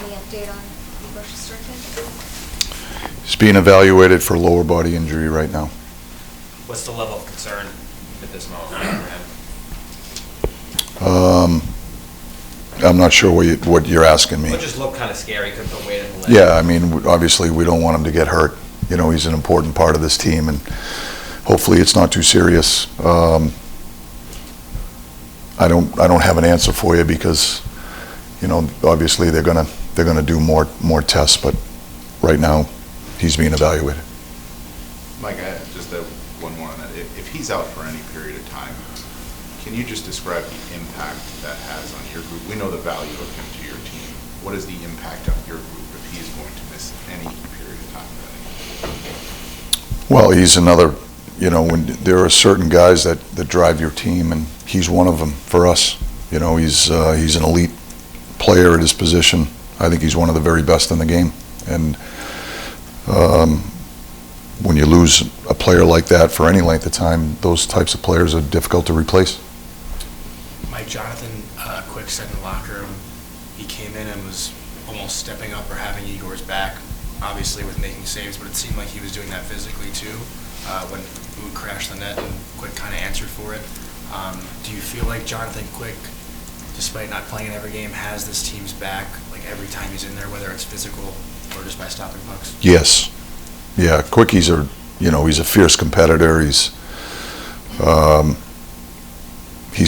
Any update on Bush restricted? He's being evaluated for lower body injury right now. What's the level of concern at this moment for him? I'm not sure what you're asking me. It just looked kind of scary, couldn't put weight in the leg. Yeah, I mean, obviously we don't want him to get hurt. You know, he's an important part of this team, and hopefully it's not too serious. I don't have an answer for you because, you know, obviously they're gonna do more tests, but right now he's being evaluated. Mike, just one more on that. If he's out for any period of time, can you just describe the impact that has on your group? We know the value of him to your team. What is the impact on your group if he's going to miss any period of time? Well, he's another, you know, when there are certain guys that drive your team, and he's one of them for us. You know, he's an elite player at his position. I think he's one of the very best in the game. And when you lose a player like that for any length of time, those types of players are difficult to replace. Mike, Jonathan Quick said in the locker room he came in and was almost stepping up or having Igor's back, obviously with making saves, but it seemed like he was doing that physically too when we would crash the net and Quick kind of answered for it. Do you feel like Jonathan Quick, despite not playing in every game, has this team's back like every time he's in there, whether it's physical or just by stopping pucks? Yes. Yeah, Quickie's he's a fierce competitor. He's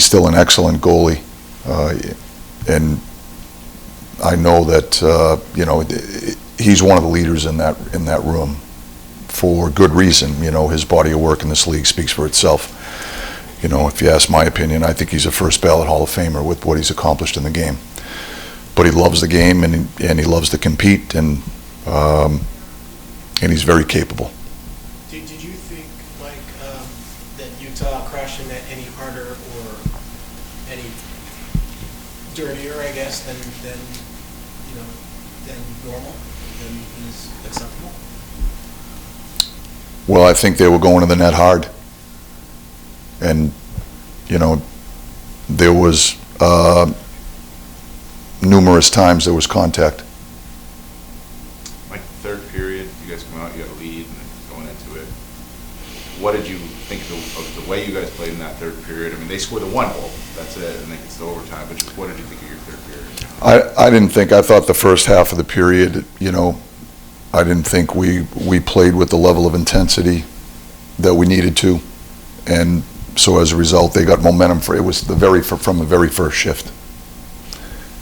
still an excellent goalie, and I know that he's one of the leaders in that room for good reason. You know, his body of work in this league speaks for itself. You know, if you ask my opinion, I think he's a first ballot Hall of Famer with what he's accomplished in the game. But he loves the game, and he loves to compete, and he's very capable. Did you think, Mike, that Utah crashing that any harder or any dirtier, I guess, than normal, than is acceptable? Well, I think they were going to the net hard, and there was numerous times there was contact. Like third period, you guys come out, you got a lead, and going into it. What did you think of the way you guys played in that third period? I mean, they scored the one goal, that's it, and they get to overtime. But just what did you think of your third period? I didn't think. I thought the first half of the period, I didn't think we played with the level of intensity that we needed to, and so as a result, they got momentum. It was from the very first shift,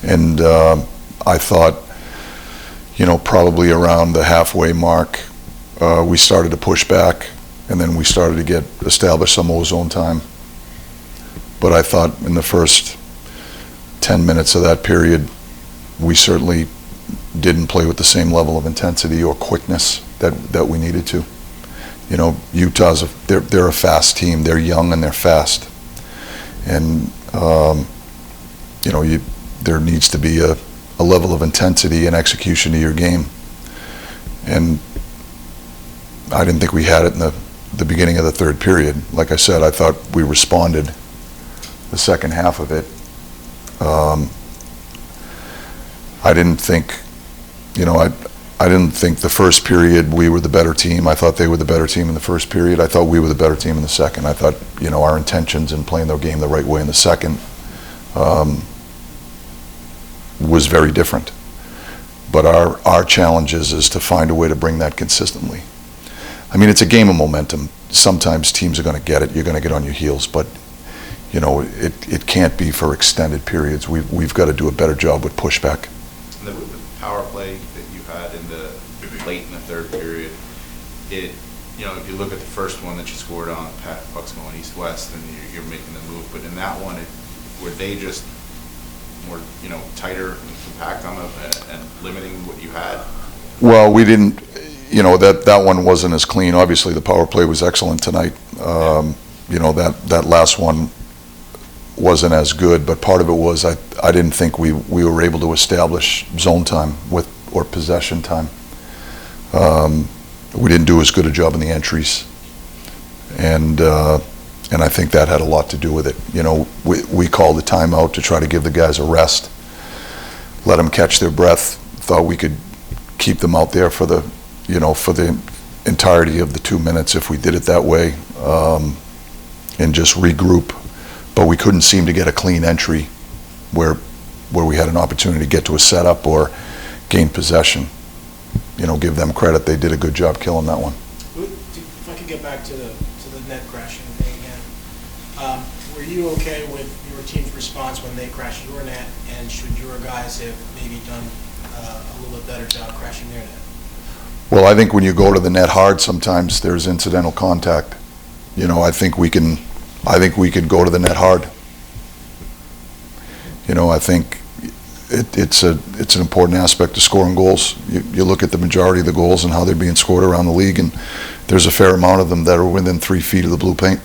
and I thought, probably around the halfway mark, we started to push back, and then we started to establish some ozone time. But I thought in the first 10 minutes of that period, we certainly didn't play with the same level of intensity or quickness that we needed to. Utah's they're a fast team. They're young and they're fast, and there needs to be a level of intensity and execution to your game. And I didn't think we had it in the beginning of the third period. Like I said, I thought we responded the second half of it. I didn't think, I didn't think the first period we were the better team. I thought they were the better team in the first period. I thought we were the better team in the second. I thought, our intentions in playing their game the right way in the second was very different. But our challenge is to find a way to bring that consistently. I mean, it's a game of momentum. Sometimes teams are going to get it. You're going to get on your heels, but it can't be for extended periods. We've got to do a better job with pushback. The power play that you had late in the third period, if you look at the first one that you scored on, puck's going east-west, and you're making the move. But in that one, were they just more, tighter and compact on and limiting what you had? Well, we didn't. That one wasn't as clean. Obviously, the power play was excellent tonight. That last one wasn't as good, but part of it was I didn't think we were able to establish zone time or possession time. We didn't do as good a job in the entries, and I think that had a lot to do with it. We called the timeout to try to give the guys a rest, let them catch their breath, thought we could keep them out there for the, for the entirety of the 2 minutes if we did it that way, and just regroup. But we couldn't seem to get a clean entry where we had an opportunity to get to a setup or gain possession. Give them credit. They did a good job killing that one. If I could get back to the net crashing thing again, were you okay with your team's response when they crashed your net, and should your guys have maybe done a little bit better job crashing their net? Well, I think when you go to the net hard, sometimes there's incidental contact. I think we could go to the net hard. I think it's an important aspect of scoring goals. You look at the majority of the goals and how they're being scored around the league, and there's a fair amount of them that are within 3 feet of the blue paint.